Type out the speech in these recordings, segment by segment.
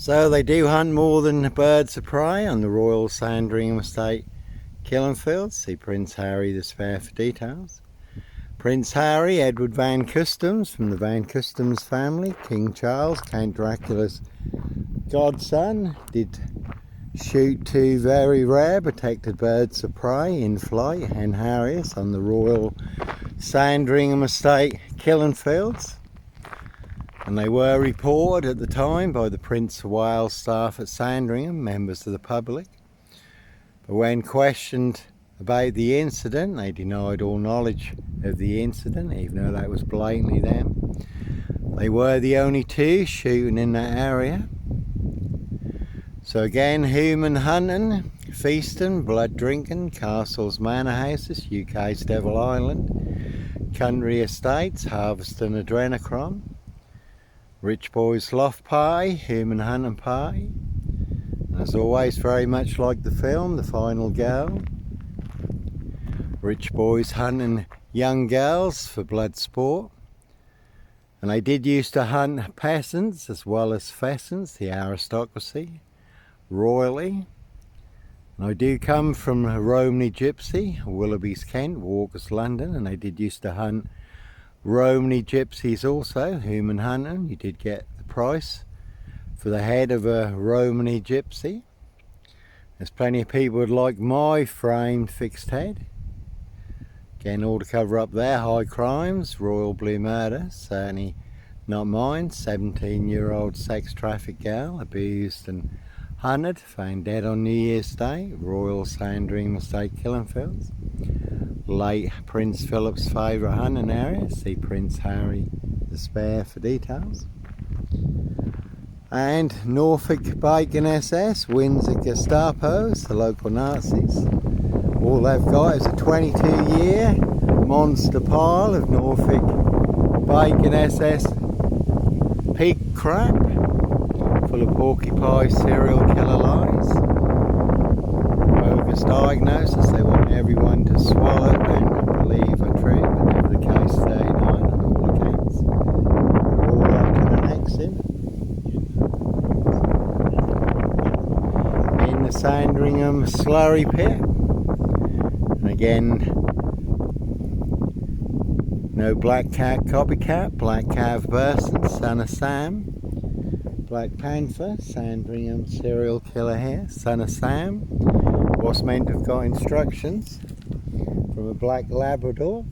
So they do hunt more than birds of prey on the Royal Sandringham Estate killing fields. See Prince Harry the Spare for details. Prince Harry, Edward Van Customs from the Van Customs family, King Charles, Count Dracula's godson, did shoot two very rare protected birds of prey in flight, hen harriers, on the Royal Sandringham Estate killing fields. And they were reported at the time by the Prince of Wales staff at Sandringham, members of the public. But when questioned about the incident, they denied all knowledge of the incident, even though that was blatantly them. They were the only two shooting in that area. So again, human hunting, feasting, blood drinking, castles, manor houses, UK's Devil Island, country estates, harvesting adrenochrome, rich boys loft party, human hunting party. And as always, very much like the film, The Final Girl. Rich boys hunting young girls for blood sport. And they did used to hunt peasants as well as pheasants, the aristocracy, royally. And I do come from Romney Gypsy, Willoughby's Kent, Walker's London, and they did used to hunt Romney gypsies also, human hunting. You did get the price for the head of a Romney gypsy. There's plenty of people who'd like my framed fixed head. Again, all to cover up their high crimes, royal blue murder, certainly not mine. 17-year-old sex trafficked girl, abused and hunted, found dead on New Year's Day, Royal Sandringham Estate killing fields. Late Prince Philip's favourite hunting area, see Prince Harry the Spare for details. And Norfolk Bacon SS, Windsor Gestapos, the local Nazis. All they've got is a 22-year monster pile of Norfolk Bacon SS pig crap, full of porcupine serial killer lies. Bogus diagnoses, they want everyone to swallow and believe are true, but never the case 39 on all accounts. They're all up to the next in the Sandringham slurry pit. And again, no black cat copycat, black calf person, son of Sam. Black Panther, Sandringham serial killer here, son of Sam. Was meant to have got instructions from a black Labrador.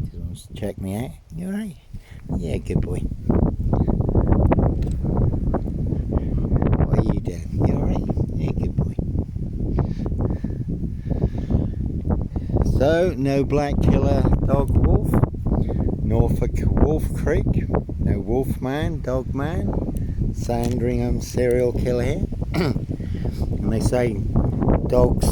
Just wants to check me out. You alright? Yeah, good boy. What are you doing? You alright? Yeah, good boy. So, no black killer dog wolf. Norfolk Wolf Creek. No wolf man, dog man. Sandringham serial killer here. And they say dogs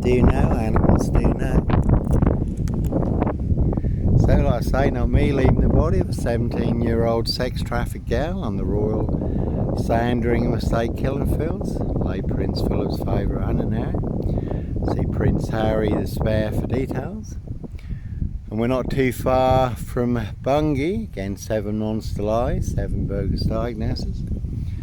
do know, animals do know. So like I say, not me leaving the body of a 17-year-old sex trafficked girl on the Royal Sandringham Estate killing fields. Late Prince Philip's favourite hunting area. See Prince Harry the Spare for details. And we're not too far from Bungay, again 7 monster lies, 7 bogus diagnoses.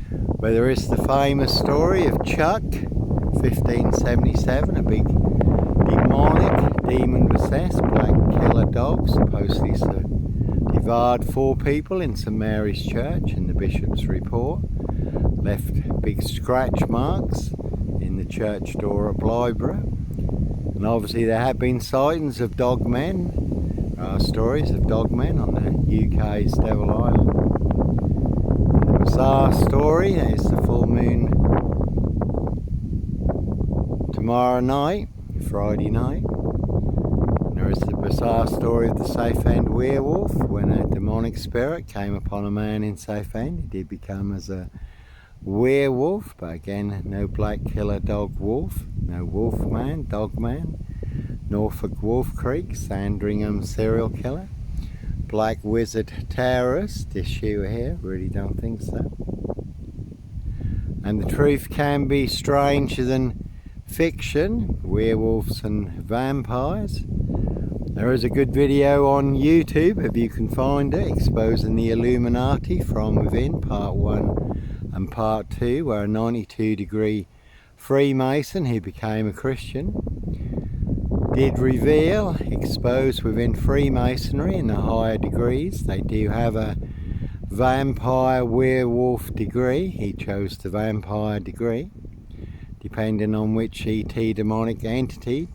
Where there is the famous story of Chuck, 1577, a big demonic, demon-possessed black killer dog, supposedly devoured 4 people in St Mary's Church in the Bishop's report. Left big scratch marks in the church door at Blythburgh. And obviously there have been sightings of dog men, stories of dog men on the UK's Devil Island. And the bizarre story is the full moon tomorrow night, Friday night. And there is the bizarre story of the Southend werewolf, when a demonic spirit came upon a man in Southend. He did become as a werewolf, but again, no black killer dog wolf, no wolf man, dog man. Norfolk Wolf Creek, Sandringham serial killer. Black wizard terrorist, issue here, really don't think so. And the truth can be stranger than fiction, werewolves and vampires. There is a good video on YouTube, if you can find it, exposing the Illuminati from within, part 1 and part 2, where a 92-degree Freemason who became a Christian did reveal, exposed within Freemasonry in the higher degrees. They do have a vampire werewolf degree. He chose the vampire degree, depending on which ET demonic entity,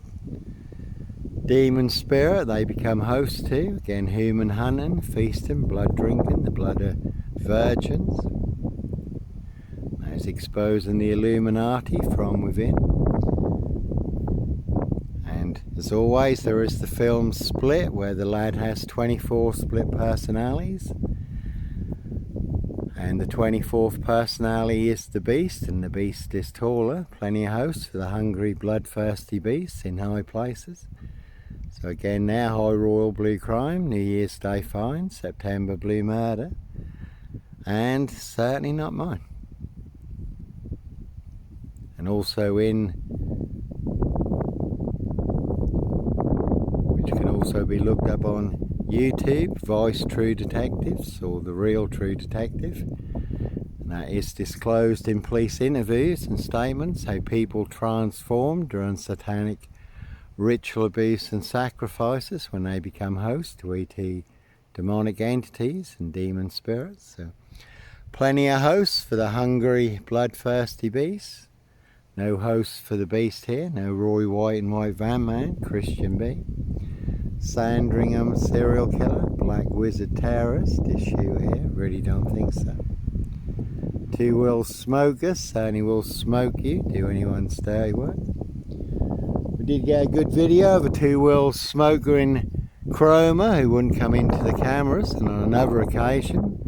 demon spirit they become host to. Again, human hunting, feasting, blood drinking, the blood of virgins. That's exposing the Illuminati from within. And as always, there is the film Split, where the lad has 24 split personalities, and the 24th personality is the beast, and the beast is taller. Plenty of hosts for the hungry, bloodthirsty beasts in high places. So again, now High Royal Blue Crime, New Year's Day Fine, September Blue Murder, and certainly not mine. And also in, which can also be looked up on YouTube, Vice True Detectives, or The Real True Detective. And that is disclosed in police interviews and statements how people transform during satanic ritual abuse and sacrifices when they become host to ET demonic entities and demon spirits. So plenty of hosts for the hungry, bloodthirsty beasts. No hosts for the beast here. No Roy White and White Van Man, Christian B. Sandringham serial killer, black wizard terrorist issue here. Really don't think so. Two will smoke us, certainly will smoke you. Do anyone's dirty work. We did get a good video of a two-wheel smoker in Chroma who wouldn't come into the cameras, and on another occasion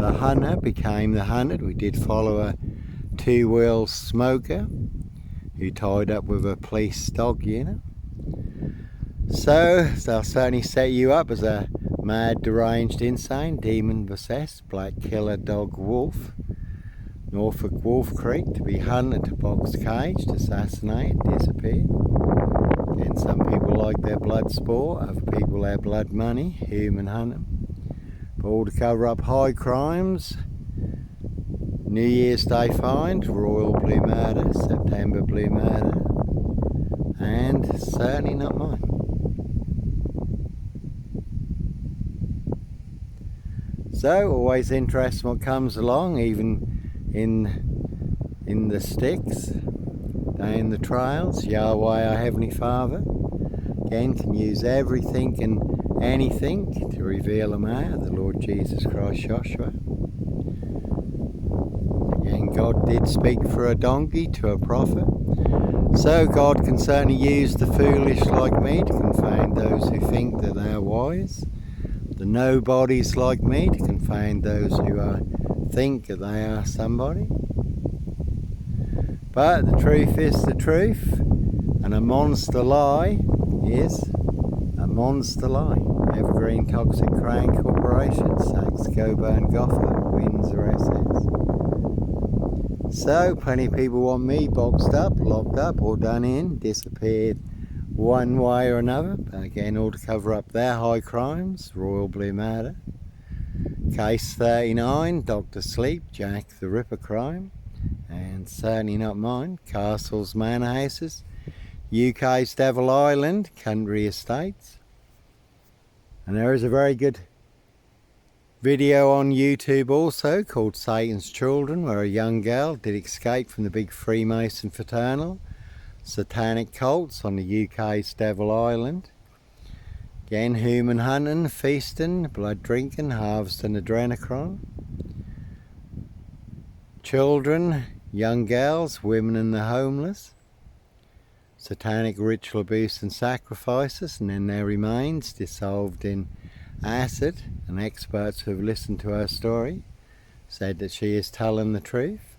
the hunter became the hunted. We did follow a two-wheel smoker who tied up with a police dog unit. So they'll certainly set you up as a mad, deranged, insane, demon-possessed, black killer dog wolf. Norfolk Wolf Creek, to be hunted, box caged, assassinated, disappeared. And some people like their blood sport, other people their blood money, human hunting. But all to cover up high crimes, New Year's Day find, Royal Blue Murder, September Blue Murder, and certainly not mine. So always interesting what comes along, even in the sticks, down the trails. Yahweh our Heavenly Father again can use everything and anything to reveal a man, the Lord Jesus Christ Joshua. Again, God did speak through a donkey to a prophet, so God can certainly use the foolish like me to confound those who think that they are wise, the nobodies like me to confound those who think that they are somebody. But the truth is the truth, and a monster lie is a monster lie. Evergreen Toxic Crane Corporation, Saks, Coburn, Gotha, Windsor, SS. So plenty of people want me boxed up, locked up, or done in, disappeared one way or another. But again, all to cover up their high crimes, Royal Blue Murder. Case 39, Dr. Sleep, Jack the Ripper crime, and certainly not mine. Castles, manor houses, UK's Devil Island, country estates. And there is a very good video on YouTube also called Satan's Children, where a young girl did escape from the big Freemason fraternal satanic cults on the UK's Devil Island. Again, human hunting, feasting, blood drinking, harvesting adrenochrome. Children, young girls, women and the homeless. Satanic ritual abuse and sacrifices, and then their remains dissolved in acid. And experts who have listened to her story said that she is telling the truth.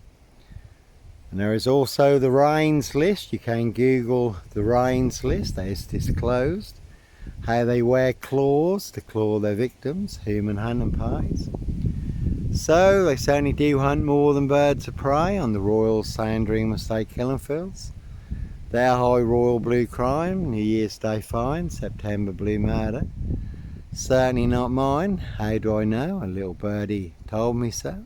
And there is also the Rains list. You can Google the Rains list. That is disclosed. How they wear claws to claw their victims, human hunting parties. So they certainly do hunt more than birds of prey on the Royal Sandringham Estate killing fields. Their high royal blue crime, New Year's Day fine, September blue murder. Certainly not mine. How do I know? A little birdie told me so.